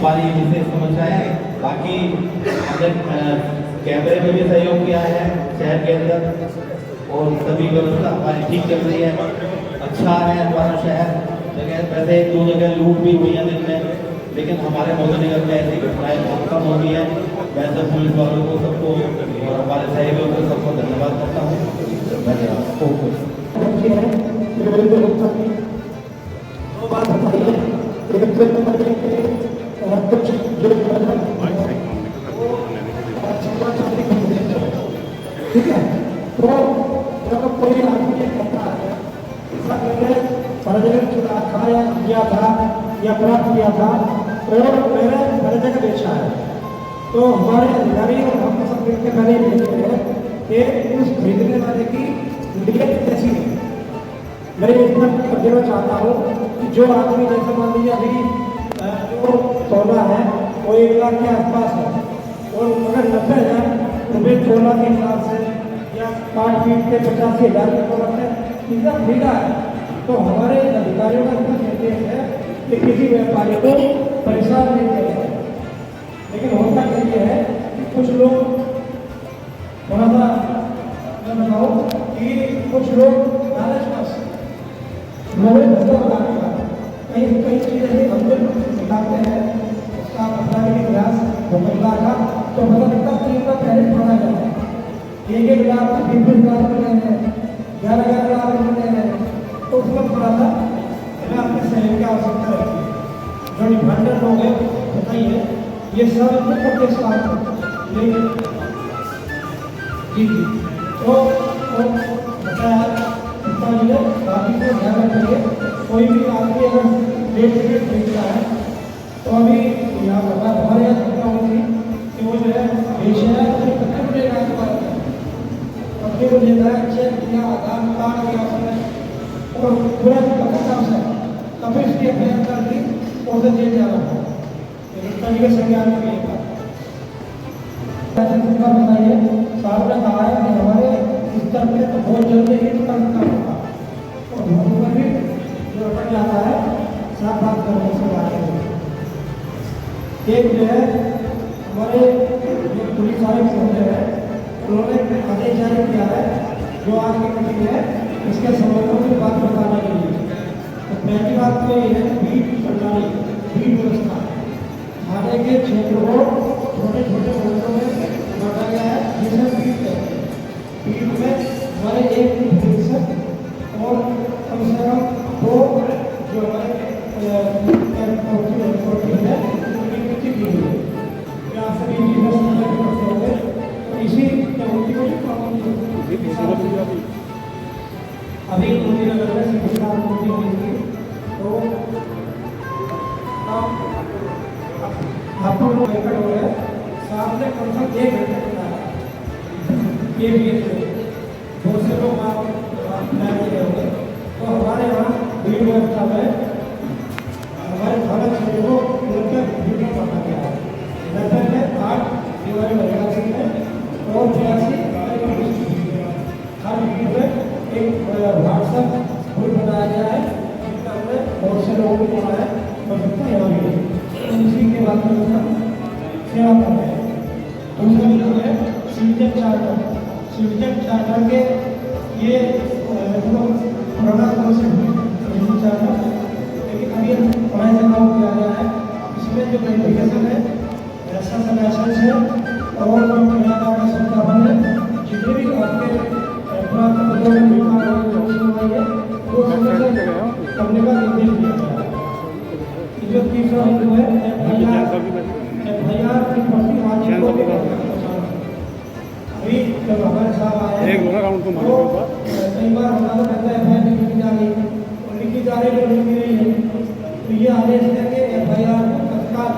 हमारी विशेष समस्याएं हैं। बाकी हमने कैमरे में भी सहयोग किया है शहर के अंदर और सभी व्यवस्था हमारी ठीक चल रही है, अच्छा है हमारा शहर। जगह वैसे एक दो जगह लूट भी हुई है दिन में, लेकिन हमारे मोदी नगर में ऐसी घटनाएं बहुत कम हो गई है। मैं सब पुलिस वालों को सबको और हमारे सहयोगियों को सबको धन्यवाद करता हूँ। धन्यवाद। ठीक है, तो जब कोई आदमी करता है सार्वजनिक चुनाव किया था या प्राप्त किया था और मैंने हर जगह बेचा है, तो हमारे अधिकारी और हम सब मिलकर मैंने देखते हैं कि उस खरीदने वाले की नीयत कैसी है। मैं इतना देना चाहता हूँ कि जो आदमी जैसे मान लीजिए अभी जो सोना है वो 1 लाख के आसपास है और अगर 90,000 रुपये सोना के हिसाब से या 5 फीट के 85,000 के सोना से इतना खरीदा है, तो हमारे अधिकारियों का इतना निर्देश है कि किसी व्यापारी को परेशान नहीं किया जाए। लेकिन होता ये है कि कुछ लोग थोड़ा सा मैं बताऊँ कि कुछ लोग लालचवश हमारे धंधा बनाने का कई चीज़ें हम लोग दिखाते हैं, उसका बताने के प्रयास होता था, तो पता लगता है कि पहले पढ़ा जाता है 1 लाख 20 लाख मिल रहे हैं, 11 लाख मिल रहे हैं, तो उसमें थोड़ा सा हमें अपने सहयोग की आवश्यकता रहती है। जो डिफेंडर लोग हैं बताइए, ये सब प्रत्यक्ष काम जी जी तो बताया बाकी को ध्यान रखिए। कोई भी आदमी अगर रेट टिकट खरीदता है तो अभी यहाँ बता हमारे यहाँ घटना होगी कि वो जो है बेचे है तो पत्ते को लेकर पत्ते को लेकर चेक किया, आधार कार्ड किया उसने और पूरा पता से तब इसकी अभ्यास कर दी और उसे जेल जाना था। तरीके से ज्ञान में बताइए साहब ने कहा है कि हमारे स्तर पे तो बहुत जल्दी ही काम होगा और भूमि भी जो रट जाता है साफ बात करने से बात है। एक जो है हमारे जो पुलिस वाले होते हैं उन्होंने आदेश जारी किया है जो आज की मीटिंग है इसके संबंधों की बात बताने के लिए। तो पहली बात तो ये है बीट प्रणाली, बीट व्यवस्था थाने के क्षेत्र को छोटे छोटे मंडलों में बांटा गया है जिसमें बीट है। बीट में हमारे एक निरीक्षक और कम से कम 2 जो हमारे है उनकी नियुक्ति की हुई है। या सभी होंगे तो इसी प्रवृत्ति को अभी मोदी नगर में शिक्षा मूर्ति होगी तो आप लोग बैठक हो गए साथ में कम से कम 1 घंटे ये भी बहुत से लोग होंगे। तो हमारे यहाँ भीड़ व्यवस्था में हमारे थाना क्षेत्र को उनका ड्यूटी पढ़ा गया है। नगर में 8 दीवारें बना सकते हैं और 82 हर भीड़ में एक व्हाट्सएप ग्रुप बनाया गया है जिसका हमने बहुत से लोगों को जोड़ा है और सबका यहाँ भी उसी के बाद में सेवा कर रहे हैं। दूसरा जो है सिविजन चार्टर के ये पुराना से चार्टर लेकिन अभी पढ़ाई से काम किया गया है। इसमें जो क्वालिफिकेशन है ऐसा लाइसेंस है और जो क्रियाकार का संस्थापन है जितने भी आपके वो करने का निर्देश दिया गया है। जो तीसरा हिंदू है FIR की प्रति अभी जब हमारे साहब आए तो कई बार हमारा कहता है FIR लिखी जा रही है तो ये आदेश है कि FIR को तत्काल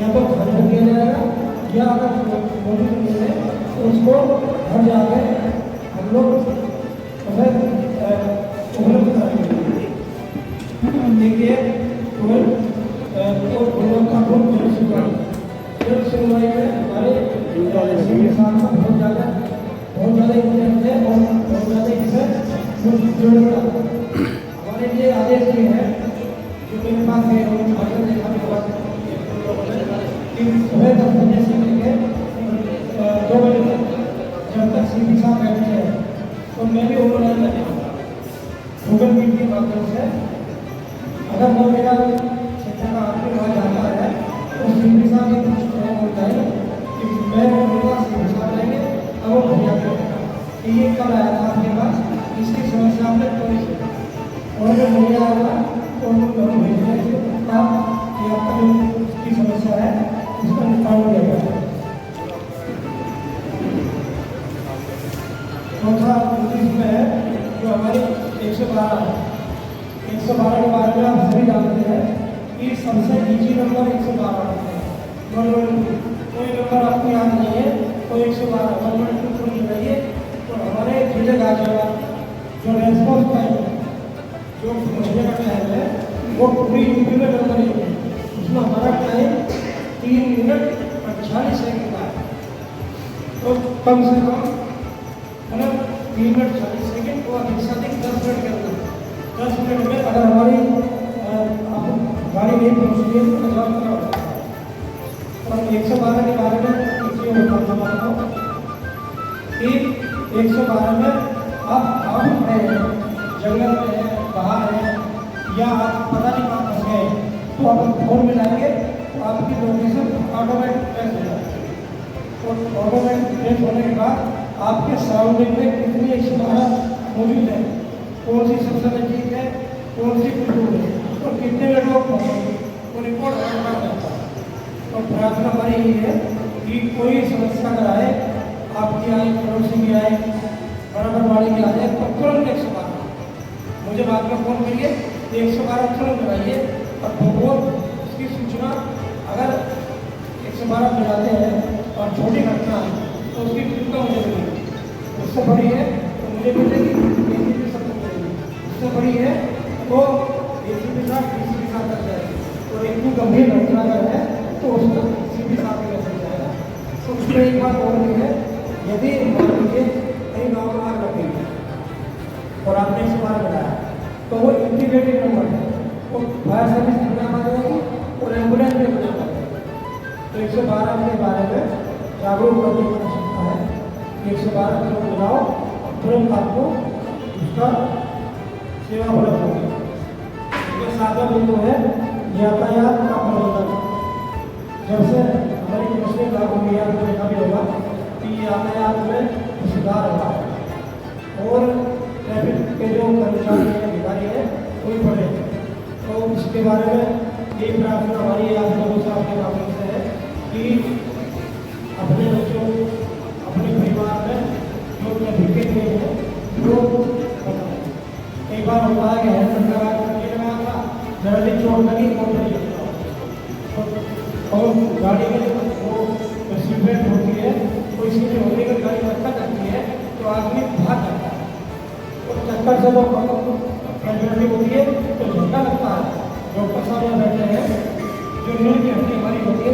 या तो खत्म किया जाएगा या अगर मौजूद नहीं है तो उसको घर जाके हम लोग उपलब्ध कराएंगे। देखिए सुनवाई में हमारे इंसान का बहुत ज़्यादा इंटरेस्ट है और बहुत ज़्यादा इससे जुड़ेगा। हमारे लिए आदेश ये है जो मेरे पास है कि सुबह 10 बजे से लेकर 2 बजे तक जब तक सीपी साहब बैठे हैं तो मैं भी ऑनलाइन बैठा हूँ गूगल मीट के माध्यम से। अगर वो मेरा शिक्षा का आखिरी वहाँ जाता है तो सीपी साहब ये पूछते हैं ऑनलाइन कि मैं बोलूँगा सीपी साहब रहेंगे अब वो भैया करेगा कि ये कल आया था आपके पास, इसकी समस्या आपने क्यों नहीं सुनी। और अगर भैया आएगा तो उनको हम भेजने के कि आपका जो उसकी समस्या है उसका निपटान किया जाए। चौथा इसमें है जो हमारी 112 है। 112 के बारे में आप सभी जानते हैं कि सबसे ईजी नंबर 112 होता है। 112 कोई नंबर आपको याद नहीं है तो 112 112 को लगाइए तो हमारे जिले का जो रेस्पॉन्स टाइम है, जो पहुँचने का टाइम है वो पूरी यूपी में नंबर है। उसमें हमारा टाइम 3 मिनट 48 सेकंड का है। तो कम से कम है ना 3 मिनट 40 सेकंड और अधिक से अधिक 10 मिनट के अंदर 10 मिनट में अगर हमारी गाड़ी नहीं पहुँचती है तो जवाब करना होता है। और 112 के बारे में इसलिए बताना चाहता हूँ कि 112 में आप गाँव में हैं, जंगल में हैं, बाहर हैं या आप पता नहीं कहाँ फंस गए तो आप फोन मिलाएंगे तो आपकी लोकेशन ऑटोमेटिक ट्रेस हो जाएगी। और ऑटोमेटिक ट्रेस होने के बाद आपके सराउंडिंग में कितनी 112 मौजूद है, कौन सी सबसे नजदीक है, कौन सी दूर है और कितने मिनट में पहुँचेंगे वो रिपोर्ट करना जाता है। तो प्रार्थना हमारी यही है कि कोई समस्या अगर आए, आपकी आए, पड़ोसी की आए, बराबर वाली की आए तो तुरंत 112 मुझे बाद में फोन करिए, 112 तुरंत लगाइए और वो उसकी सूचना अगर 112 पे जाते हैं और छोटी घटना है तो उसकी सूचना मुझे मिलेगी। उससे बड़ी है तो मुझे मिलेगी, एसीपी सबको मिलेगी। उससे बड़ी है तो एसीपी साहब डीसीपी साहब तक जाएगी और इतनी गंभीर घटना अगर है तो उसको सीपी साहब के मैसेज जाएगा। तो उसमें एक बात और भी है, यदि मान लीजिए कहीं गाँव में आग लग गई और आपने 112 लगाया तो वो इंटीग्रेटेड नंबर है, वो फायर सर्विस बना पा जाएगी और एम्बुलेंस भी बना पा जाएगी। तो 112 के बारे में जागरूक करने की आवश्यकता है। 112 को बुलाओ तुरंत आपको उसका सेवा उपलब्ध होगी। ये 7वां बिंदु है यातायात का प्रबंधन। जब से हमारी कमिश्नर लागू हुई है आपने देखा भी होगा कि यातायात में सुधार हुआ है और ट्रैफिक के जो कर्मचारी हैं, अधिकारी हैं, वो भी बढ़े। तो इसके बारे में यही प्रार्थना हमारी आज लोगों से आपके माध्यम से है कि अपने बच्चों, अपने परिवार में जो ट्रैफिक के हैं वो बताएं। कई बार होता है कि हेलमेट लगा था, जल्दी चोट लगी और गाड़ी में वो सीट बेल्ट होती है तो इसलिए होने की गाड़ी धक्का करती है तो आदमी भाग जाता है और चक्कर से वो कैजुअलिटी होती है तो झटका लगता है। डॉक्टर साहब यहाँ बैठे हैं, जो नींद की हड्डी हमारी होती है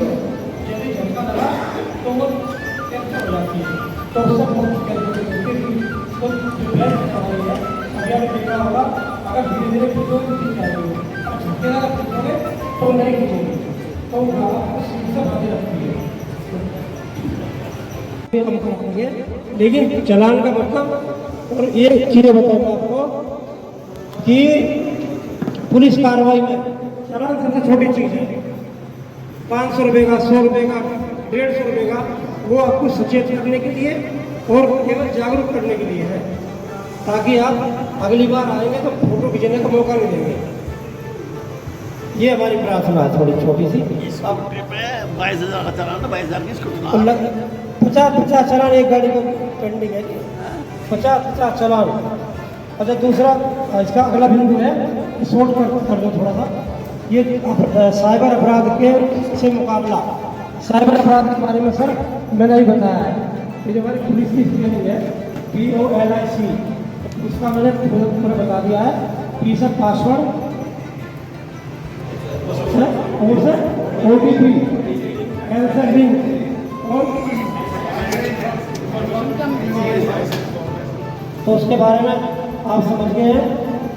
यदि झटका लगा तो वो कैंसर हो जाती है। तो उससे बहुत कैजुअलिटी होती है। तो जो बेल्ट हमारी है अभी आपने देखा होगा अगर धीरे धीरे खींचोगे खींच जाएगी, और झटके लगा खींचोगे तो नहीं खींचेगी, तो आपको सीट से बांधे रखती है। लेकिन चलान का मतलब और ये चीज़ें बताऊंगा आपको कि पुलिस कार्रवाई में चलान सबसे छोटी चीज़ है। 500 रुपये का, 100 रुपये का, 150 रुपये का, वो आपको सचेत करने के लिए और केवल जागरूक करने के लिए है, ताकि आप अगली बार आएंगे तो फोटो खींचने का मौका नहीं देंगे। ये हमारी प्रार्थना है थोड़ी छोटी सी। 22,000 का चलान, 22,000 किसको 50 चलान एक गाड़ी को पेंडिंग है, 50 चलान। अच्छा दूसरा इसका अगला बिंदु है, शॉर्ट कर दो थोड़ा सा, ये साइबर अपराध के से मुकाबला। साइबर अपराध के बारे में सर मैंने ही बताया है, ये जो हमारी पुलिस की स्कीम है POLIC, उसका मैंने पूरा बता दिया है। पी सर पासवर्ड और sir OTP, L sir link और तो उसके बारे में आप समझ गए हैं।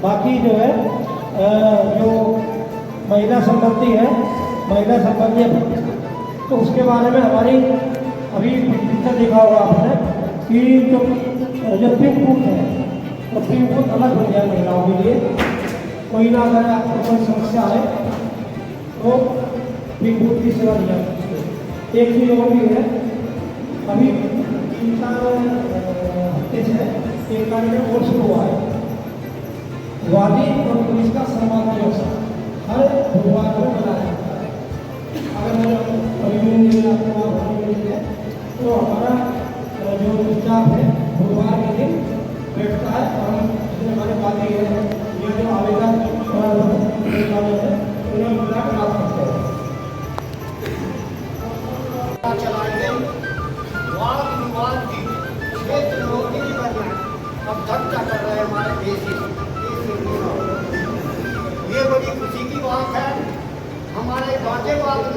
बाकी जो है जो महिला संबंधी है, महिला संबंधी तो उसके बारे में हमारी अभी पिक्चर देखा होगा आपने कि जो पिंक है तो पिंक अलग हो जाए महिलाओं के लिए। कोई ना अगर आपको कोई समस्या है तो पिंक की सेवा दी जाती है। एक चीज़ और भी है, अभी 3-4 हफ्ते से एक कार्यक्रम और शुरू हुआ है, वादी और पुलिस का सम्मान दिवस हर बुधवार को मनाया जाता है। अगर अभिनंदन है तो हमारा जो स्टाफ है बुधवार के दिन बैठता है और जिसमें हमारे वादी है या जो आवेदन है उन्हें मुद्दा प्राप्त करते हैं। अब धक्का कर रहे हैं हमारे देश ये बड़ी खुशी की बात है। हमारे गाजियाबाद में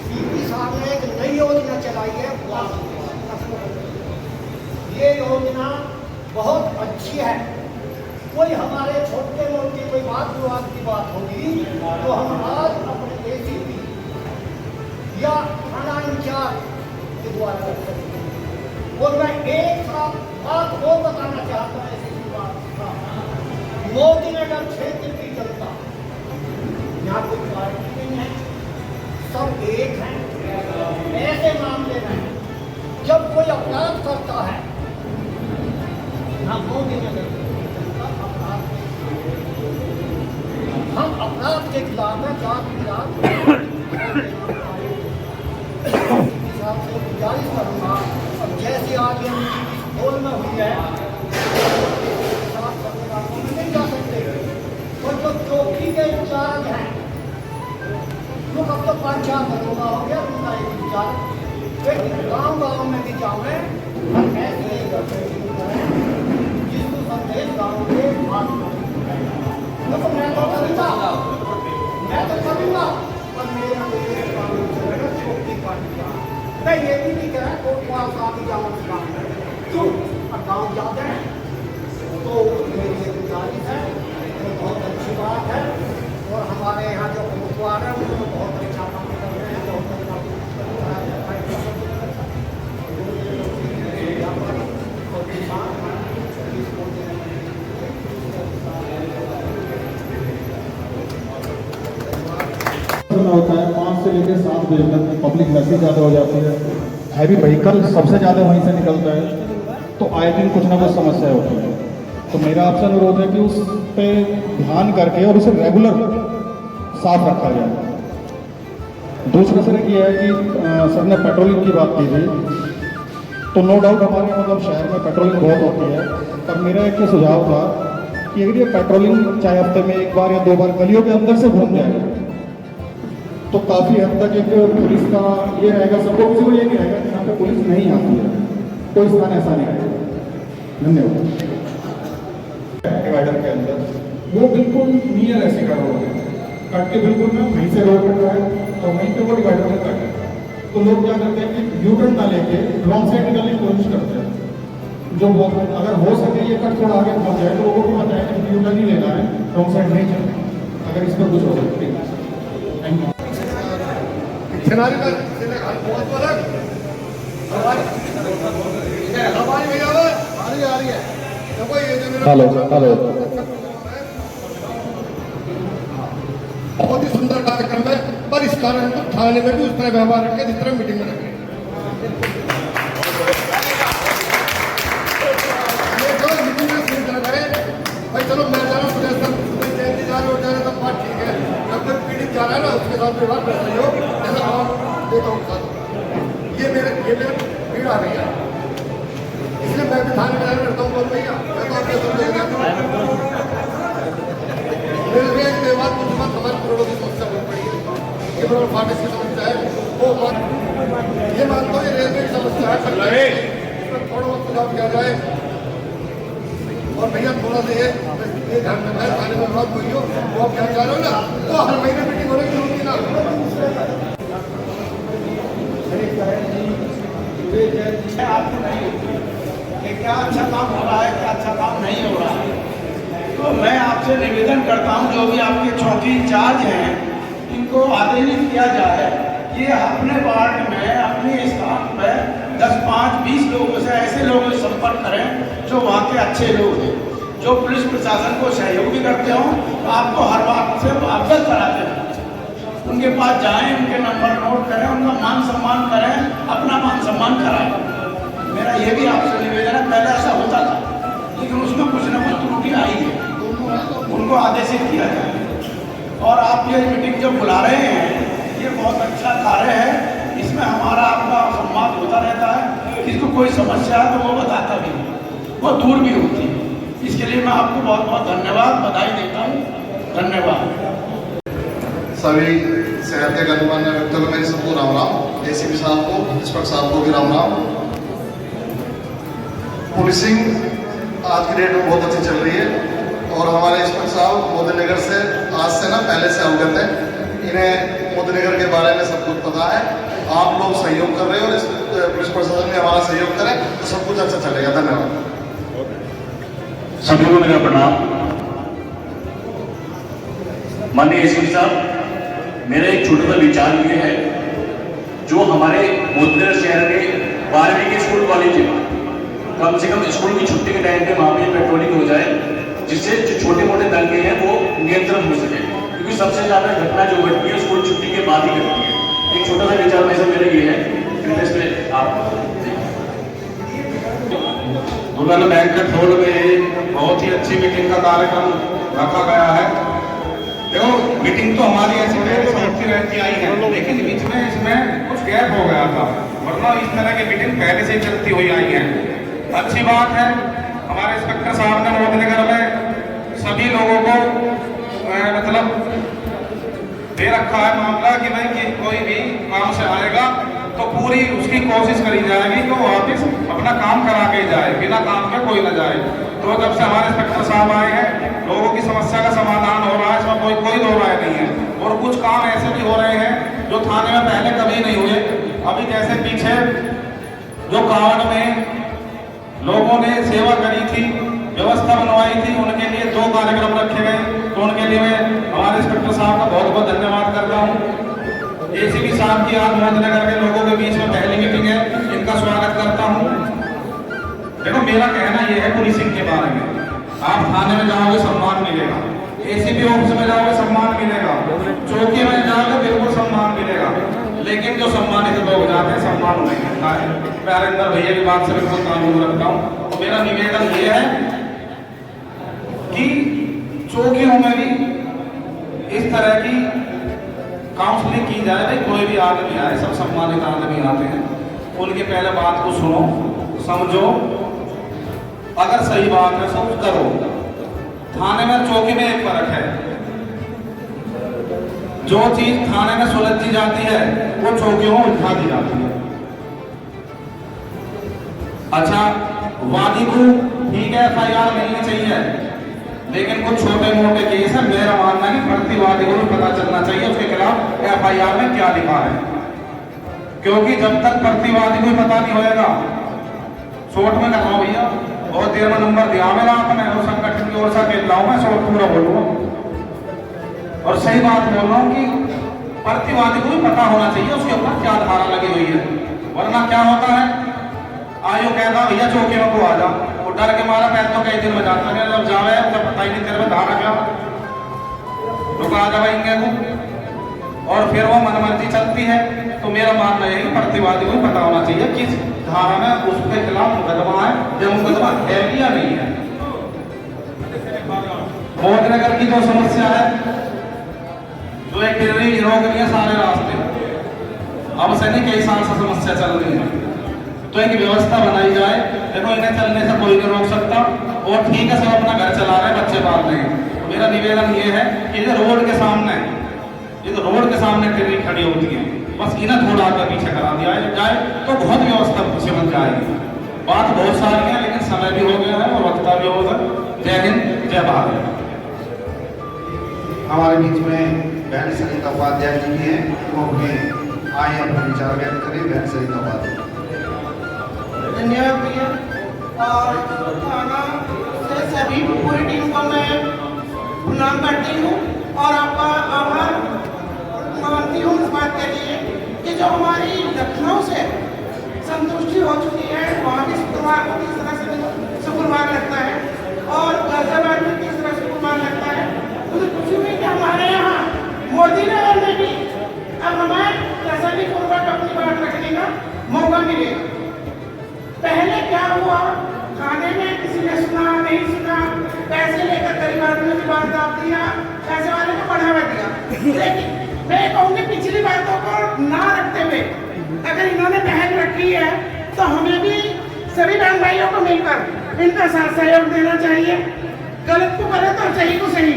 सीपी साहब ने एक नई योजना चलाई है। ये योजना बहुत अच्छी है। कोई हमारे छोटे लोग की कोई बात विवाद की बात होगी तो हम आज अपने एसीपी या थाना इंचार्ज के द्वारा कर सकते हैं। और मैं एक बात वो बताना चाहता हूँ, ऐसी बात मोदी नगर क्षेत्र की जनता, यहाँ कोई पार्टी नहीं है, सब एक हैं। ऐसे मामले में जब कोई अपराध करता है ना, मोदी नगर की जनता अपराध, हम अपराध के खिलाफ हैं, जात के खिलाफ हिसाब से गुजारिश करूँगा। और जैसे आज ये बोल में हुई है नहीं जा सकते, और जो चौकी के इंचार्ज हैं लोग अब तो 5-4 घंटों हो गया उनका एक इंचार्ज, लेकिन गाँव में भी जाऊँ हम ऐसे जिसको संदेश गाँव के तो मैं तो करूँगा पर मेरा चौकी पार्टी मैं ये भी नहीं कह रहा कोटवाल साहब ही गाँव से काम करें, क्यों और गाँव जाते हैं तो मेरी ये गुजारिश है। ये बहुत अच्छी बात है और हमारे यहाँ जो कोटवाल है वो बहुत अच्छा काम कर रहे हैं, बहुत अच्छा और किसान होता है 5 से लेकर 7 बजे तक पब्लिक वैसे ज़्यादा हो जाती है, हैवी व्हीकल सबसे ज़्यादा वहीं से निकलता है, तो आए दिन कुछ ना कुछ समस्या होती है। तो मेरा आपसे अनुरोध है कि उस पर ध्यान करके और उसे रेगुलर साफ रखा जाए। दूसरा सर ये है कि सर ने पेट्रोलिंग की बात की थी, तो नो डाउट हमारे मतलब शहर में पेट्रोलिंग बहुत होती है, पर मेरा एक सुझाव था कि अगर ये पेट्रोलिंग चाहे हफ्ते में 1 बार या 2 बार गलियों के अंदर से घूम जाए तो काफ़ी हद तक एक पुलिस का ये रहेगा, सबको किसी को ये नहीं रहेगा कि यहाँ पे पुलिस नहीं आती है, कोई स्थान ऐसा नहीं रहेगा। धन्यवाद। डिवाइडर के अंदर वो बिल्कुल नियर ऐसे का रोड है, कट के बिल्कुल ना वहीं से रोड कट रहा है और वहीं पे वो डिवाइडर में कट है, तो लोग क्या करते हैं कि यू टर्न ना लेके रॉन्ग साइड निकलने की कोशिश करते हैं। जो वो अगर हो सके ये कट थोड़ा आगे पहुँच जाए तो लोगों को पता है कि यू टर्न ही लेना है, रॉन्ग साइड नहीं चलना। अगर इस पर कुछ हो सकती है। Thank you. हेलो हेलो, बहुत ही सुंदर कार्यक्रम है, पर इस कारण तो थाने में भी उस तरह व्यवहार रखे जिस तरह मीटिंग में रखे। ये जो मीटिंग में सीन कर रहे भाई, चलो मैं जा रहा हूँ सुरेश सर जयंती जा रहे हो, जा रहे सब बात ठीक है, जब तक पीड़ित जा रहा है ना उसके साथ व्यवहार कर रही हो जैसा आप देखा उनका, ये मेरे भीड़ आ गई है, इसलिए मैं भी थाने में करता हूँ। बोल भैया मैं तो आपके मेरे बाद कुछ बात हमारे करोड़ों की समस्या बहुत बड़ी है, ये बड़ा फाटक की समस्या है, वो बात ये मानता हूँ ये रेलवे की समस्या है, इसमें थोड़ा बहुत सुधार किया जाए। और भैया थोड़ा सा ये ध्यान रखना है, थाने में बात हुई हो वो आप क्या चाह रहे हो ना, तो हर महीने मीटिंग होने की जरूरत ना। क्या अच्छा काम हो रहा है, क्या अच्छा काम नहीं हो रहा है, तो मैं आपसे निवेदन करता हूं जो भी आपके चौकी इंचार्ज हैं इनको आदेशित किया जाए कि कि अपने वार्ड में अपने स्थान पर 10, 5, 20 लोगों से ऐसे लोगों से संपर्क करें जो वहाँ के अच्छे लोग हैं, जो पुलिस प्रशासन को सहयोग भी करते हों, आपको हर बात से अवगत कराते हैं। उनके पास जाएं, उनके नंबर नोट करें, उनका मान सम्मान करें, अपना मान सम्मान कराएं। मेरा ये भी आपसे निवेदन है, पहले ऐसा होता था लेकिन उसमें कुछ न कुछ त्रुटि आई है, उनको आदेशित किया जाए। और आप ये मीटिंग जो बुला रहे हैं ये बहुत अच्छा कार्य है, इसमें हमारा आपका संवाद होता रहता है। किसको कोई समस्या है तो वो बताता भी है, वो दूर भी होती है। इसके लिए मैं आपको बहुत बहुत धन्यवाद, बधाई देता हूँ। धन्यवाद। सभी शहर के गणमान्य व्यक्तियों को मेरे सबको राम राम, एसीपी साहब को, इंस्पेक्टर साहब को भी राम राम। पुलिसिंग आज की डेट में बहुत अच्छी चल रही है और हमारे इंस्पेक्टर साहब मोदीनगर से आज से ना पहले से अवगत है, इन्हें मोदीनगर के बारे में सब कुछ पता है। आप लोग सहयोग कर रहे हो और इस पुलिस प्रशासन में हमारा सहयोग करें तो सब कुछ अच्छा चलेगा। धन्यवाद। सभी को मेरा प्रणाम। माननीय एसीपी साहब, मेरा एक छोटा सा विचार ये है, जो हमारे मोदीनगर शहर में 12वीं के स्कूल कॉलेज है, कम से कम स्कूल की छुट्टी के टाइम पे वहाँ पे पेट्रोलिंग हो जाए, जिससे जो छोटे मोटे दंगे हैं वो नियंत्रण हो सके, क्योंकि सबसे ज्यादा घटना जो घटती है स्कूल छुट्टी के बाद ही घटती है। एक छोटा सा विचार मेरा ये है, इस पे आप दुल्हन बैंक्वेट हॉल में बहुत ही अच्छी मीटिंग का कार्यक्रम रखा गया है। देखो, मीटिंग तो हमारी ऐसी पहले से होती रहती आई है, लेकिन बीच में इसमें कुछ गैप हो गया था, वरना इस तरह की मीटिंग पहले से चलती हुई आई है। अच्छी बात है, हमारे इंस्पेक्टर साहब ने मोदीनगर में सभी लोगों को मतलब दे रखा है मामला कि भाई कि कोई भी काम से आएगा तो पूरी उसकी कोशिश करी जाएगी कि वो वापिस अपना काम करा के जाए, बिना काम के कोई न जाए। तो जब से हमारे इंस्पेक्टर साहब आए हैं, लोगों की समस्या का समाधान हो रहा है, इसमें कोई दो राय नहीं है। और कुछ काम ऐसे भी हो रहे हैं जो थाने में पहले कभी नहीं हुए। अभी जैसे पीछे जो कार्ड में लोगों ने सेवा करी थी, व्यवस्था बनवाई थी, उनके लिए 2 कार्यक्रम रखे गए, तो उनके लिए मैं हमारे इंस्पेक्टर साहब का बहुत बहुत धन्यवाद करता हूँ। एसीपी साहब की आज मोदीनगर के लोगों के बीच में पहली मीटिंग है, इनका स्वागत करता हूँ। देखो, मेरा कहना यह है पुलिसिंग के बारे में, आप थाने में जाओगे सम्मान मिलेगा, एसीपी ऑफिस में जाओगे सम्मान मिलेगा, चौकी में जाओगे बिल्कुल सम्मान मिलेगा, लेकिन जो सम्मानित लोग जाते हैं सम्मान नहीं मिलता है। मैं हरिंदर भैया की बात से बिल्कुल ताल्लुक रखता हूँ। तो मेरा निवेदन ये है कि चौकियों में भी इस तरह की काउंसलिंग की जाए। भाई कोई भी आदमी आए, सब सम्मानित आदमी आते हैं, उनके पहले बात को सुनो, समझो, अगर सही बात है सब करो। थाने में चौकी में एक फर्क है, जो चीज थाने में सुलझी जाती है वो चौकियों में उठा दी जाती है। अच्छा, वादी को ठीक है FIR मिलनी चाहिए, लेकिन कुछ छोटे मोटे केस है, मेरा मानना है कि प्रतिवादी को भी पता चलना चाहिए उसके खिलाफ FIR में क्या लिखा है, क्योंकि जब तक प्रतिवादी को ही पता नहीं होएगा, शॉर्ट में कर भैया बहुत देर में नंबर दिया मेरा आपने और संगठन की ओर से खेल रहा हूं मैं, शॉर्ट पूरा बोलूंगा और सही बात बोल रहा हूँ कि प्रतिवादी को भी पता होना चाहिए उसके ऊपर क्या धारा लगी हुई है। वरना क्या होता है, आयोग कहता भैया चौकी में को आ जा, वो डर के मारा पैर तो कई दिन में जाता है, जब जावे तो पता ही नहीं तेरे में धारा क्या रुका आ जाएंगे को, और फिर वो मनमर्जी चलती है। तो मेरा मानना है कि प्रतिवादी को पता होना चाहिए किस धारा में उसके खिलाफ मुकदमा है, या मुकदमा है या नहीं है। मोदीनगर की जो समस्या है, जो एक गिरनी रोक रही है सारे रास्ते, अब से नहीं कई साल से समस्या चल रही है, तो एक व्यवस्था बनाई जाए। देखो, इन्हें चलने से कोई नहीं रोक सकता, और ठीक है सब अपना घर चला रहे हैं, बच्चे पाल रहे हैं। मेरा निवेदन ये है कि ये रोड के सामने, ये तो रोड के सामने ट्रेन खड़ी होती है, बस इन्हें थोड़ा आगे पीछे करा दिया जाए तो बहुत व्यवस्था से बन जाएगी। बात बहुत सारी है, लेकिन समय भी हो गया है और वक्ता भी होगा। जय हिंद, जय भारत। हमारे बीच में बहन सरिता उपाध्याय जी भी हैं, वो अपने आए अपने विचार व्यक्त करें। बहन सरिता उपाध्याय। धन्यवाद भैया। और थाना से सभी पूरी टीम को मैं प्रणाम करती हूँ और आपका आभार मानती हूँ इस बात के लिए कि दाब दिया, पैसे वाले को बढ़ावा दिया। लेकिन मैं कहूँगी पिछली बातों को ना रखते हुए अगर इन्होंने पहल रखी है तो हमें भी सभी बहन भाइयों को मिलकर इनका साथ सहयोग देना चाहिए। गलत को गलत और सही को सही,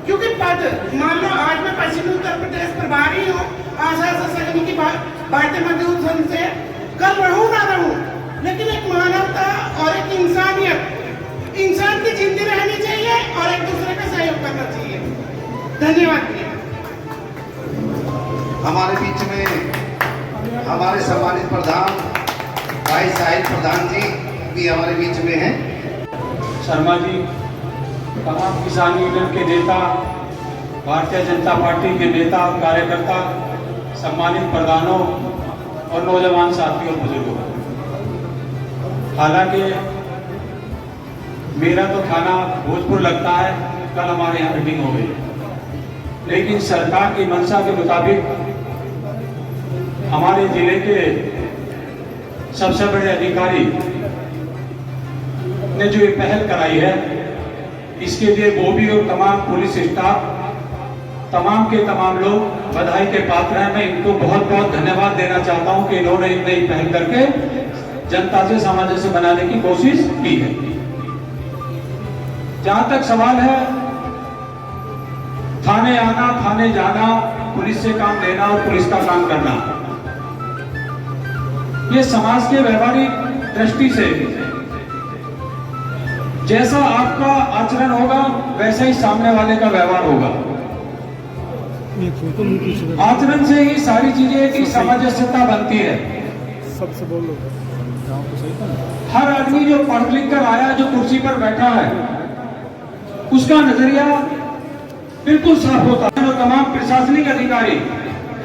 क्योंकि पद मान लो आज मैं पश्चिमी उत्तर प्रदेश प्रभारी हूँ, आशा से सगनी की भारतीय मजदूर संघ से, कल रहूँ ना रहूँ, लेकिन एक मानवता और एक इंसानियत, इंसान की जिंदगी रहनी चाहिए और एक दूसरे का सहयोग करना चाहिए। धन्यवाद। हमारे बीच में हमारे सम्मानित प्रधान भाई साहिल प्रधान जी भी हमारे बीच में हैं। शर्मा जी, तमाम किसान यूनियन के नेता, भारतीय जनता पार्टी के नेता कार्यकर्ता, सम्मानित प्रधानों और नौजवान साथियों और बुजुर्गों, हालांकि मेरा तो थाना भोजपुर लगता है, कल हमारे यहाँ मीटिंग हो गई, लेकिन सरकार की मंशा के मुताबिक हमारे जिले के सबसे बड़े अधिकारी ने जो ये पहल कराई है, इसके लिए वो भी और तमाम पुलिस स्टाफ, तमाम के तमाम लोग बधाई के पात्र हैं। मैं इनको बहुत बहुत धन्यवाद देना चाहता हूं कि इन्होंने एक नई पहल करके जनता से सामंजस्य बनाने की कोशिश की है। जहां तक सवाल है थाने आना, थाने जाना, पुलिस से काम लेना और पुलिस का काम करना, ये समाज के व्यवहारिक दृष्टि से जैसा आपका आचरण होगा वैसा ही सामने वाले का व्यवहार होगा। आचरण से ही सारी चीजें की सामंजस्यता बनती है। सबसे बोलो, हर आदमी जो पढ़ लिख कर आया, जो कुर्सी पर बैठा है, उसका नजरिया बिल्कुल साफ होता है। जो तमाम प्रशासनिक अधिकारी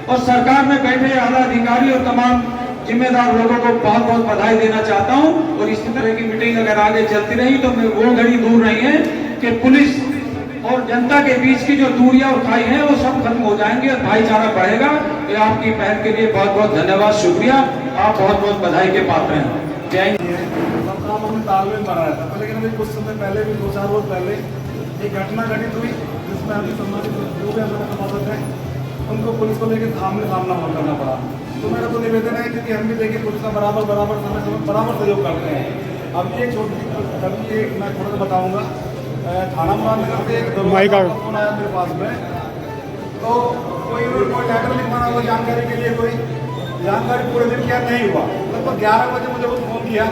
और सरकार में बैठे आला अधिकारी और तमाम जिम्मेदार लोगों को बहुत बहुत बधाई देना चाहता हूं। और इसी तरह की मीटिंग अगर आगे चलती रही तो वो घड़ी दूर नहीं है कि पुलिस और जनता के बीच की जो दूरियां और खाई है वो सब खत्म हो जाएंगे और भाईचारा बढ़ेगा। ये आपकी पहल के लिए बहुत बहुत धन्यवाद, शुक्रिया, आप बहुत बहुत बधाई के पात्र हैं। जय हिंद। काम हमने तालमेल बनाया था, लेकिन अभी कुछ समय पहले भी 2-4 रोज पहले एक घटना घटित हुई जिसमें अभी सम्मानित जो भी हमारे सभासद हैं उनको पुलिस को लेकर आमने सामना करना पड़ा। तो मेरा तो निवेदन है, क्योंकि हम भी देखिए पुलिस का बराबर समय सहयोग करते हैं। अब एक छोटी एक मैं थोड़ा सा बताऊँगा, थाना मुराद से एक फोन आया मेरे पास में, तो कोई लेटर लिखवाना हुआ जानकारी के लिए, कोई जानकारी पूरे दिन क्या नहीं हुआ, लगभग 11 बजे मुझे वो फोन किया।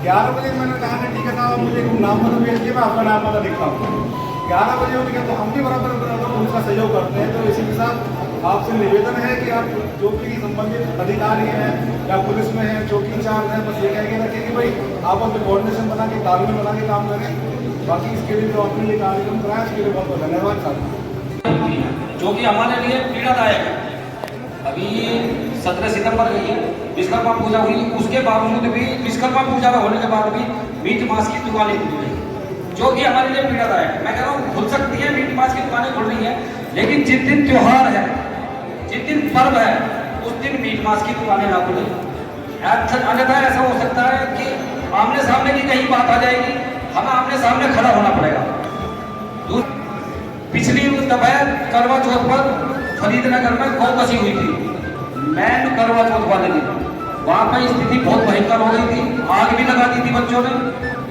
11 बजे मैंने कहा कि ठीक है साहब, मुझे नाम पता भेज दिया, मैं आपका नाम पता लिखता हूँ। 11 बजे उठ गया, तो हम भी बराबर पुलिस का सहयोग करते हैं। तो इसी के साथ आपसे निवेदन है कि आप जो भी संबंधित अधिकारी हैं या पुलिस में हैं, चौकी इंचार्ज हैं, बस ये कह के रखें कि भाई आप अपने कोऑर्डिनेशन बना के, तालमेल बना के काम करें। बाकी इसके लिए जो आपने ये कार्यक्रम कराया इसके लिए बहुत बहुत धन्यवाद साहब। जो कि हमारे लिए पीड़ादायक है। अभी 17 सितंबर गई, विश्वकर्मा पूजा हुई, उसके बावजूद भी विश्वकर्मा पूजा होने के बाद भी मीट मांस की दुकानें खुल रही, जो कि हमारे लिए पीड़ादायक है। मैं कह रहा हूँ खुल सकती है, मीट मांस की दुकानें खुल रही है, लेकिन जिस दिन त्योहार है, जिस दिन पर्व है, उस दिन मीट मांस की दुकानें ना खुले। अन्यथा ऐसा हो सकता है कि आमने सामने की कहीं बात आ जाएगी, हमें आमने सामने खड़ा होना पड़ेगा। पिछली दफा करवा चौथ पर फरीदनगर में गौ कसी हुई थी, मैन करवा चौथ वाले दिन, वहां पर स्थिति बहुत भयंकर हो गई थी, आग भी लगा दी थी बच्चों ने।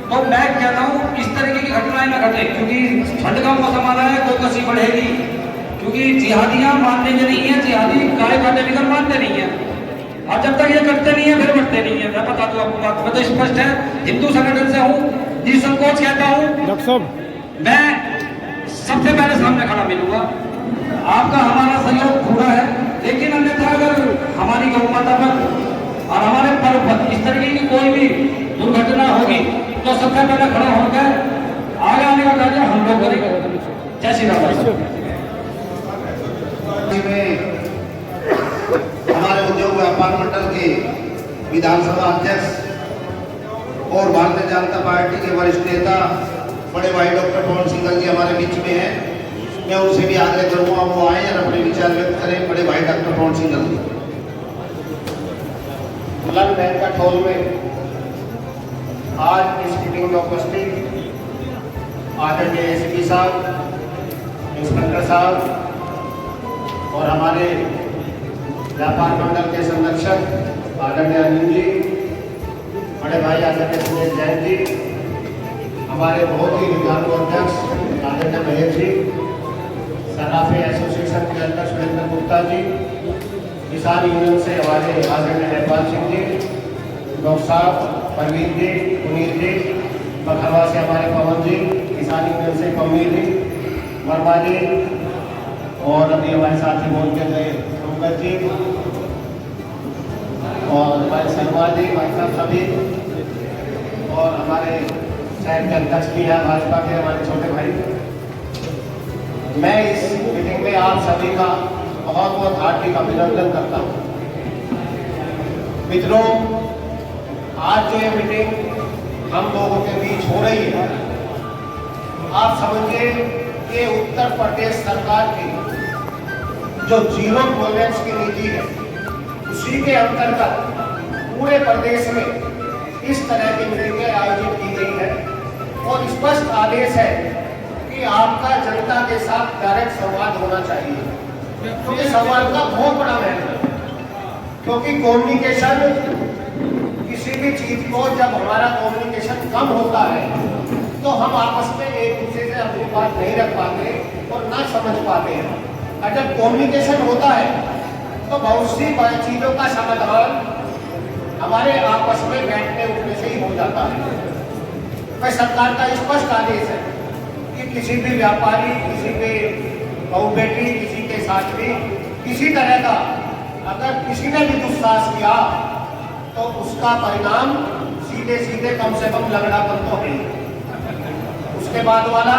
तो मैं कहता हूँ इस तरीके की घटनाएं न घटे, क्योंकि ठंड का मौसम आ रहा है, गौ कसी बढ़ेगी, क्योंकि जिहादियां मानने के नहीं है, जिहादी गाय काटे बिगर मानते नहीं है, और जब तक ये करते नहीं है फिर बढ़ते नहीं है। मैं बता दूं आपको बात, मैं तो स्पष्ट है, हिंदू संगठन से हूँ, निसंकोच कहता हूँ, मैं सबसे पहले सामने खड़ा मिलूंगा। आपका हमारा सहयोग पूरा है, लेकिन अन्यथा अगर हमारी गौ माता पर और हमारे पर्व पर इस तरीके की कोई भी दुर्घटना होगी तो सबसे पहले खड़ा होकर आगे आने का कार्य हम लोग करेंगे। जय श्री राम। हमारे उद्योग व्यापार मंडल के विधानसभा अध्यक्ष और भारतीय जनता पार्टी के वरिष्ठ नेता बड़े भाई डॉक्टर पवन सिंघल जी हमारे बीच में हैं। मैं उनसे भी आग्रह करूंगा वो आए और अपने विचार व्यक्त करें। बड़े भाई डॉक्टर पवन सिंघल जी मुलान बहन का में आज इस मीटिंग में उपस्थित आदरणीय एसपी साहब, इंस्पेक्टर साहब और हमारे व्यापार मंडल के संरक्षक आदरणीय अनिल जी, बड़े भाई आदरणीय सुरेश जैन जी, हमारे बहुत ही विद्वान अध्यक्ष आदरणीय महेश जी, सराफे एसोसिएशन के अध्यक्ष सुरेंद्र गुप्ता जी, किसान यूनियन से हमारे आदरणीय नेपाल सिंह जी, डॉक्टर साहब परवीन जी, पुनीत जी, बखरवा से हमारे पवन जी, किसान यूनियन से पम्मी जी, वर्मा जी और अभी हमारे साथी बोल के गए पंकज जी और हमारे शर्मा जी, भाई साहब सभी और हमारे शहर के अध्यक्ष भी हैं भाजपा के हमारे छोटे भाई। मैं इस मीटिंग में आप सभी का बहुत बहुत हार्दिक अभिनंदन करता हूँ। मित्रों, आज जो ये मीटिंग हम लोगों के बीच हो रही है, आप समझिए कि उत्तर प्रदेश सरकार की जो जीरो टॉलरेंस की नीति है, उसी के अंतर्गत पूरे प्रदेश में इस तरह की मीटिंगें आयोजित की गई है और स्पष्ट आदेश है कि आपका जनता के साथ डायरेक्ट संवाद होना चाहिए। क्योंकि संवाद का बहुत बड़ा महत्व है, क्योंकि कम्युनिकेशन किसी भी चीज को जब हमारा कम्युनिकेशन कम होता है तो हम आपस में एक दूसरे से अपनी बात नहीं रख पाते और ना समझ पाते हैं। और जब कम्युनिकेशन होता है तो बहुत सी चीजों का समाधान हमारे आपस में बैठने उठने से ही हो जाता है। वह सरकार का स्पष्ट आदेश है कि किसी भी व्यापारी, किसी भी बहू बेटी, किसी के साथ भी किसी तरह का अगर किसी ने भी दुस्साहस किया तो उसका परिणाम सीधे सीधे कम से कम लगड़ापन तो है। उसके बाद वाला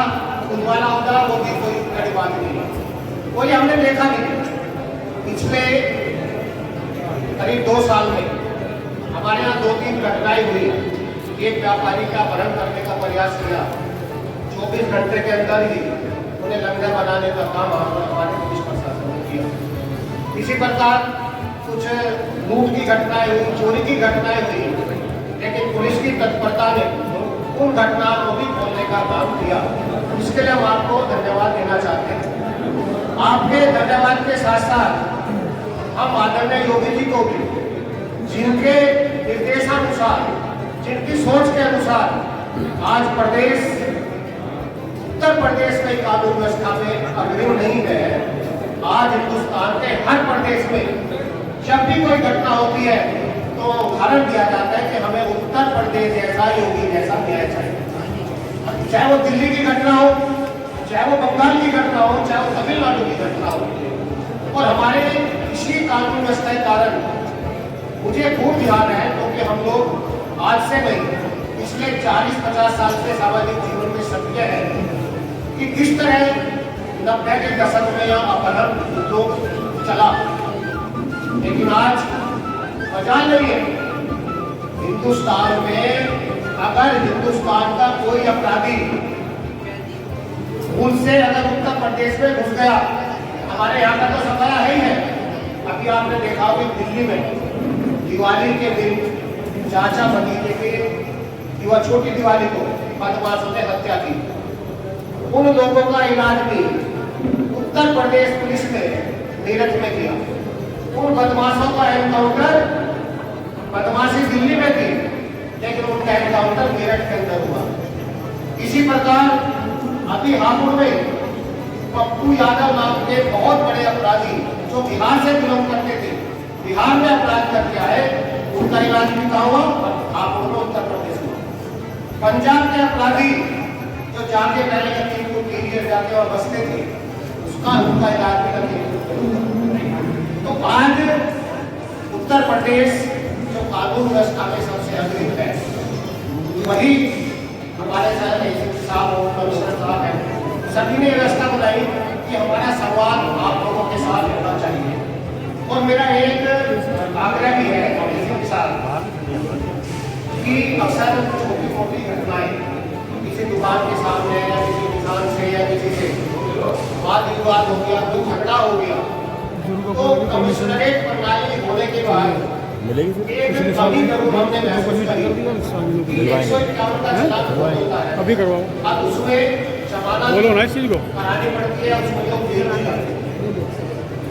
खुद वाला होगा, वो भी कोई बड़ी बात नहीं। वो ये हमने देखा नहीं। पिछले करीब 2 साल में हमारे यहाँ 2-3 घटनाएं हुई। एक व्यापारी का अपहरण करने का प्रयास किया, 24 घंटे के अंदर ही उन्हें लंगर बनाने का काम हमारे पुलिस प्रशासन ने किया। इसी प्रकार कुछ लूट की घटनाएं हुई, चोरी की घटनाएं हुई, लेकिन पुलिस की तत्परता ने उन घटनाओं को भी खोलने का काम किया। इसके लिए हम आपको धन्यवाद देना चाहते हैं। आपके धन्यवाद के साथ साथ हम आदरणीय योगी जी को भी, जिनके निर्देशानुसार, जिनकी सोच के अनुसार आज प्रदेश, उत्तर प्रदेश में कानून व्यवस्था में अग्रिम नहीं है। आज हिंदुस्तान के हर प्रदेश में जब भी कोई घटना होती है तो उदाहरण दिया जाता है कि हमें उत्तर प्रदेश जैसा, योगी जैसा न्याय चाहिए। चाहे वो दिल्ली की घटना हो, चाहे वो बंगाल की घटना हो, चाहे वो तमिलनाडु की घटना हो। और हमारे इसी कानून व्यवस्था के कारण मुझे खूब ध्यान है, क्योंकि हम लोग आज से नहीं, पिछले 40-50 साल से सामाजिक जीवन में सत्य है कि किस तरह 90 के दशक में यह अपहरण उद्योग चला। लेकिन आज मजाल नहीं है। हिंदुस्तान में अगर हिंदुस्तान का कोई अपराधी भूल से अगर उत्तर प्रदेश में घुस गया, हमारे यहाँ का तो सफाया है ही है। अभी आपने देखा होगा दिल्ली में दिवाली के दिन चाचा भतीजे के छोटी दिवाली को बदमाशों ने हत्या की। उन लोगों का इलाज भी उत्तर प्रदेश पुलिस ने मेरठ में किया। उन बदमाशों का एनकाउंटर बदमाशी दिल्ली में थी, लेकिन उनका एनकाउंटर मेरठ के अंदर हुआ। इसी प्रकार अभी हापुड़ में पप्पू यादव नाम के बहुत बड़े अपराधी जो बिहार से बिलोंग करते थे, बिहार में अपराध करके आए, उनका इलाज भी कहा हुआ हापुड़ में, उत्तर प्रदेश में। पंजाब के अपराधी जो जाके पहले लखीमपुर के जाके और बसते थे, उनका इलाज भी लखीमपुर। तो आज उत्तर प्रदेश जो कानून व्यवस्था में सबसे अग्रिम है, वही हमारे साहब और कमिश्नर साहब हैं, सभी ने व्यवस्था बनाई कि हमारा संवाद आप लोगों के साथ होना चाहिए। और मेरा एक आग्रह भी है के साथ कि अक्सर छोटी मोटी घटनाएं किसी दुकान के सामने या किसी किसान से या किसी से वाद विवाद हो गया, कोई झगड़ा हो गया, तो कमिश्नरेट प्रणाली होने के बाद मिलेगी पिछले साल अभी करवाओ बोलो ना इस चीज़ को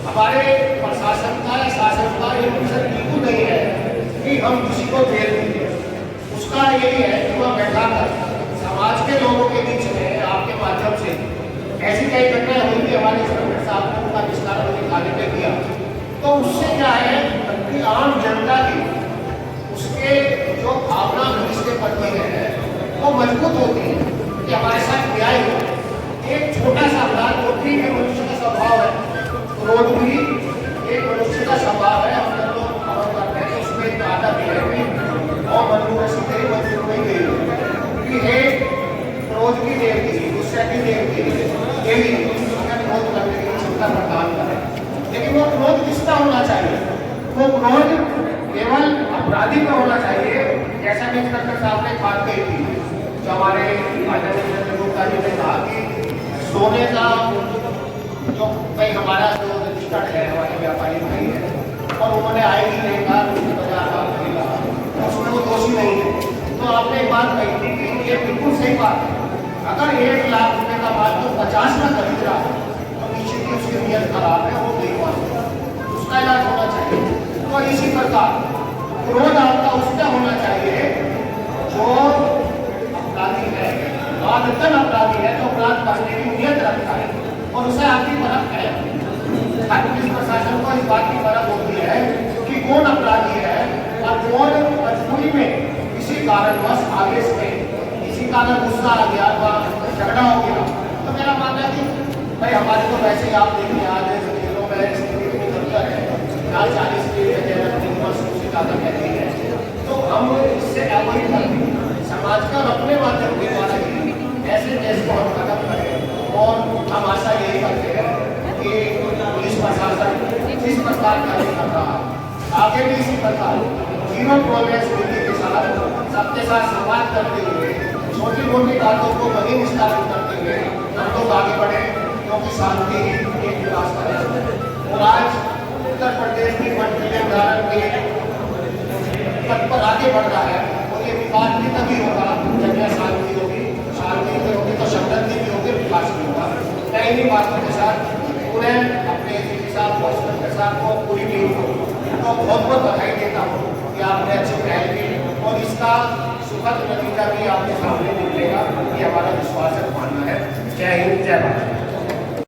हमारे प्रशासन का या शासन का ये मकसद बिल्कुल नहीं है कि हम किसी को जेल दें। उसका यही है कि वह बैठा कर समाज के लोगों के बीच में आपके माध्यम से ऐसी कई घटनाएं हुई थी हमारे इंस्पेक्टर साहब ने उनका विस्तार दिखाने पे दिया, तो उससे क्या है कि आम जनता की उसके जो भावना पुलिस के प्रति है वो मजबूत होती है कि हमारे साथ न्याय हो। एक छोटा सा अपराध तो ठीक है, मनुष्य का स्वभाव है, क्रोध भी एक मनुष्य का स्वभाव है, हम लोग खबर करते हैं उसमें एक आदत भी है और मनुष्य तेरी मंजूर नहीं गई कि है क्रोध की देवती, गुस्से की देवती देवी क्रोध करने की क्षमता प्रदान करे। लेकिन वो क्रोध किसका होना चाहिए? वो क्रोध केवल अपराधी का होना चाहिए। जैसा कि इंस्पेक्टर साहब ने बात कही थी, जो हमारे आदरणीय चंद्रगुप्ता जी ने कहा कि सोने का जो भाई हमारा जो रजिस्टर्ड है, हमारे व्यापारी भाई है और उन्होंने आए ही नहीं कहा उसमें वो दोषी नहीं है। तो आपने एक बात कही थी कि ये बिल्कुल सही बात है, अगर 1 लाख रुपए का माल तो 50 का खरीद रहा है तो नीचे की उसकी नीयत खराब है, वो बेईमान है, उसका इलाज होना चाहिए। तो इसी प्रकार क्रोध आपका उसका होना चाहिए जो अपराधी है, आदतन अपराधी है, जो अपराध करने की नीयत रखता है और उसे आपकी परख है। हर पुलिस प्रशासन को इस बात की परख होती है कि कौन अपराधी है और कौन मजबूरी में किसी कारणवश आवेश में किसी का अगर गुस्सा आ गया या झगड़ा हो गया। तो मेरा मानना है कि भाई हमारे तो वैसे ही आप देखिए आज जेलों में स्थिति इतनी गंभीर है, 40 की वर्ष से ज़्यादा कहती है, तो हम इससे अवॉइड करते समाज का अपने माध्यम के द्वारा ही ऐसे केस को हम खत्म करें। और हम आशा यही करते हैं कि पुलिस प्रशासन जिस प्रकार कार्य कर रहा है आगे भी इसी प्रकार जीरो टॉलरेंस नीति के साथ सबके साथ संवाद करते हुए छोटी मोटी बातों को बड़ी निष्ठापित करते हुए हम लोग आगे बढ़े, क्योंकि शांति ही एक विकास का रास्ता है। और आज उत्तर प्रदेश की मंत्री उदाहरण के पद पर आगे बढ़ रहा है और ये विकास भी तभी होगा जब यह शांति होगी, शांति भी होगी तो समृद्धि भी होगी, विकास भी होगा। मैं इन्हीं बातों के साथ पूरे अपने साथ के साथ को पूरी टीम को तो बहुत बहुत बधाई देता हूँ कि आपने अच्छी पहल की और इसका सुखद नतीजा भी आपके सामने निकलेगा, ये हमारा विश्वास है, मानना है। जय हिंद, जय भारत।